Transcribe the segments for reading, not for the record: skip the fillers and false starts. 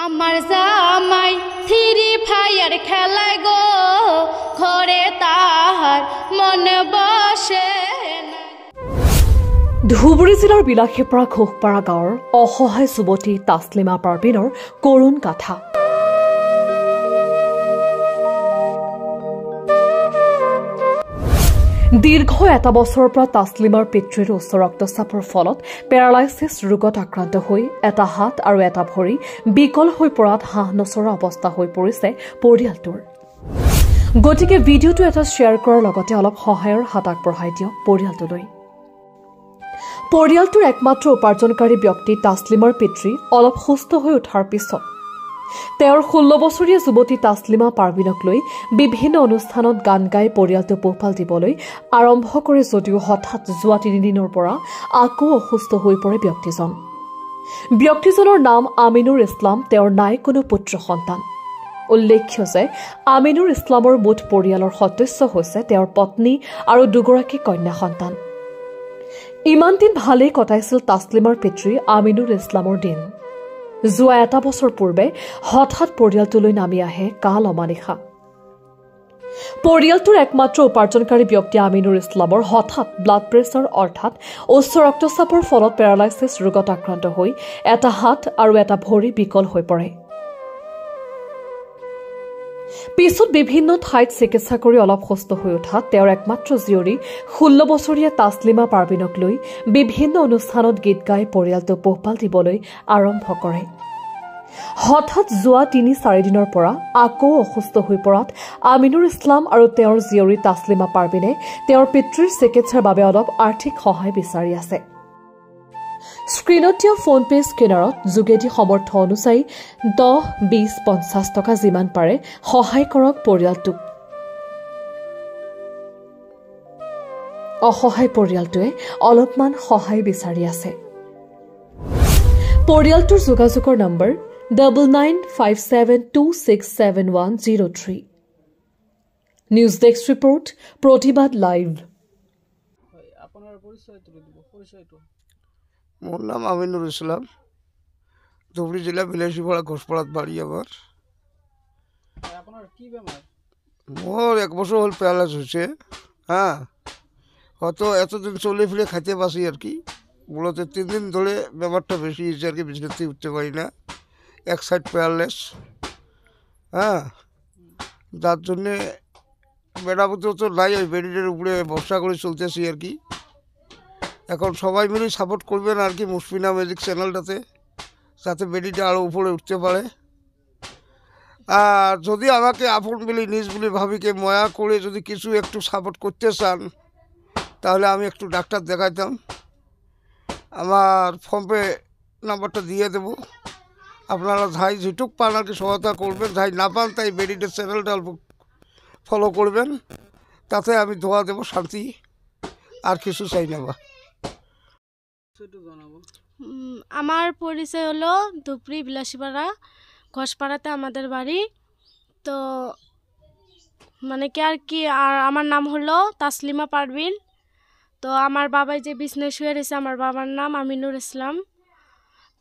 আমাৰ জামাই three fire খেলায় গো ঘৰে তাহাৰ মন বসে না। ধুবুৰী জিলাৰ বিলাসীপাৰা ঘোষপাৰা গাঁৱৰ অসহায় যুৱতী তাছলিমা পাৰভিনৰ কৰুণ গাথা। দীৰ্ঘ এটা বছৰৰ পৰা তাছলিমাৰ পিতৃৰ উচ্চ ৰক্তচাপৰ ফলত পেৰালাইচিছ ৰোগত আক্ৰান্ত হৈ এটা হাত আৰু এটা ভৰি বিকল হৈ পৰাত হাঁহ নচৰা অৱস্থা হৈ পৰিছে পৰিয়ালটোৰ। গতিকে ভিডিঅ'টো এটা শ্বেয়াৰ কৰাৰ লগতে অলপ সহায়ৰ হাত আগবঢ়াই দিয়ক পৰিয়ালটোলৈ। পৰিয়ালটোৰ একমাত্ৰ উপাৰ্জনকাৰী ব্যক্তি তাছলিমাৰ পিতৃ অলপ সুস্থ হৈ উঠাৰ পিছত তেওঁৰ 16 বছৰীয়া যুৱতী তাছলিমা পাৰভিনক লৈ বিভিন্ন অনুষ্ঠানত গান গাই পৰিয়ালটো পোহপাল দিবলৈ আৰম্ভ কৰে যদিও হঠাৎ যোৱা 3 দিনৰ পৰা আকৌ অসুস্থ হৈ পৰে ব্যক্তিজন। ব্যক্তিজনৰ নাম আমিনুৰ ইছলাম। তেওঁৰ নাই কোনো পুত্ৰ সন্তান। উল্লেখ্য যে আমিনুৰ ইছলামৰ মুঠ পৰিয়ালৰ সদস্য হৈছে তেওঁৰ পত্নী আৰু দুগৰাকী কন্যা সন্তান। ইমান দিন ভালেই কটাইছিল তাছলিমাৰ পিতৃ আমিনুৰ ইছলামৰ দিন। যোৱা এটা বছৰ পূৰ্বে হঠাৎ পৰিয়ালটোলৈ নামি আহে কাল অমানিশা। পৰিয়ালটোৰ একমাত্ৰ উপাৰ্জনকাৰী ব্যক্তি আমিনুৰ ইছলামৰ হঠাৎ ব্লাড প্ৰেছাৰ অৰ্থাৎ উচ্চ ৰক্তচাপৰ ফলত পেৰালাইচিছ ৰোগত আক্ৰান্ত হৈ এটা হাত আৰু এটা ভৰি বিকল হৈ পৰে। পিছত বিভিন্ন ঠাইত চিকিৎসা কৰি অলপ সুস্থ হৈ উঠাত তেওঁৰ একমাত্ৰ জীয়ৰী 16 বছৰীয়া তাছলিমা পাৰভিনক লৈ বিভিন্ন অনুষ্ঠানত গীত গাই পৰিয়ালটো পোহপাল দিবলৈ আৰম্ভ কৰে। হঠাৎ যোৱা 3-4 দিনৰ পৰা আকৌ অসুস্থ হৈ পৰাত আমিনুৰ ইছলাম আৰু তেওঁৰ জীয়ৰী তাছলিমা পাৰভিনে তেওঁৰ পিতৃৰ চিকিৎসাৰ বাবে অলপ আৰ্থিক সহায় বিচাৰি আছে। স্ক্ৰীনত দিয়া ফোনপে স্কেনাৰত যোগেদি সমৰ্থ অনুযায়ী 10, 20, 50 টকা যিমান পাৰে সহায় কৰক পৰিয়ালটোক। অসহায় পৰিয়ালটোৱে অলপমান সহায় বিচাৰি আছে। পৰিয়ালটোৰ যোগাযোগৰ নম্বৰ 9957267103। নিউজ ডেস্ক ৰিপৰ্ট, প্ৰতিবাদ লাইভ। মোৰ নাম আমিনুৰ ইসলাম। ধুবুৰী জিলা বিলাসীপাৰা ঘোষপাৰাত বাড়ি আমার। মোর 1 বছর হল প্যারালাইজ হয়েছে। হ্যাঁ, হয়তো এতদিন চলে ফিরে খাইতে পারছি আর কি। মূলত 3 দিন ধরে ব্যাপারটা বেশি হয়েছে আর কি। বিছানা থেকে উঠতে পারি না, এক সাইড প্যারালাইজ। হ্যাঁ, যার জন্যে মেরামতি তো নাই, ওই বেডের উপরে ভরসা করে চলতেছি আর কি। এখন সবাই মিলে সাপোর্ট করবেন আর কি মুশফিনা মিউজিক চ্যানেলটাতে, যাতে বেডিটা আরও উপরে উঠতে পারে। আর যদি আমাকে আপন বলি নিজ বলি ভাবিকে ময়া করে যদি কিছু একটু সাপোর্ট করতে চান, তাহলে আমি একটু ডাক্তার দেখাইতাম। আমার ফোনপে নাম্বারটা দিয়ে দেব। আপনারা যাই যেটুক পান আর কি সহায়তা করবেন, যাই না পান তাই বেডিটের চ্যানেলটা অল্প ফলো করবেন, তাতে আমি দোয়া দেব শান্তি, আর কিছু চাই না। আমার পরিচয় হলো ধুবুৰী বিলাসীপাড়া ঘোষপাড়াতে আমাদের বাড়ি। তো মানে কি আর কি, আর আমার নাম হলো তাসলিমা পারভিন। তো আমার বাবাই যে বিজনেস হয়ে রয়েছে, আমার বাবার নাম আমিনুর ইসলাম।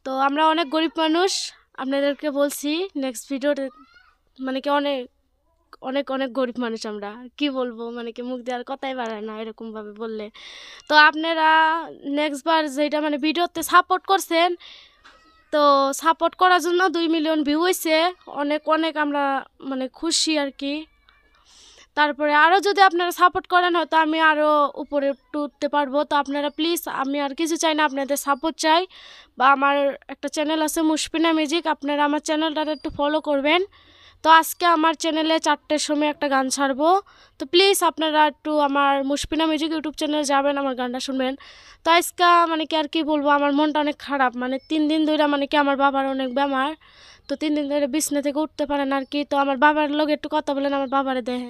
তো আমরা অনেক গরিব মানুষ, আপনাদেরকে বলছি নেক্সট ভিডিওতে, মানে কি অনেক অনেক অনেক গরিব মানুষ আমরা, কি বলবো, মানে কি মুখ দেওয়ার কথাই বাড়ায় না এরকমভাবে বললে। তো আপনারা নেক্সট বার যেটা মানে ভিডিওতে সাপোর্ট করছেন, তো সাপোর্ট করার জন্য 2 মিলিয়ন ভিউ হয়েছে, অনেক অনেক আমরা মানে খুশি আর কি। তারপরে আরও যদি আপনারা সাপোর্ট করেন হয়তো আমি আরও উপরে উঠতে পারবো। তো আপনারা প্লিজ, আমি আর কিছু চাই না, আপনাদের সাপোর্ট চাই। বা আমার একটা চ্যানেল আছে মুশফিনা মিউজিক, আপনারা আমার চ্যানেলটা একটু ফলো করবেন। তো আজকে আমার চ্যানেলে 4টের সময় একটা গান ছাড়বো। তো প্লিজ আপনারা একটু আমার মুশফিনা মিউজিক ইউটিউব চ্যানেলে যাবেন, আমার গানটা শুনবেন। তো আজকে মানে কি আর কি বলবো, আমার মনটা অনেক খারাপ। মানে 3 দিন ধরে মানে কি আমার বাবার অনেক বেমার। তো 3 দিন ধরে বিছনা থেকে উঠতে পারেন আর কি। তো আমার বাবার লগে একটু কথা বলেন, আমার বাবারে দেখেন।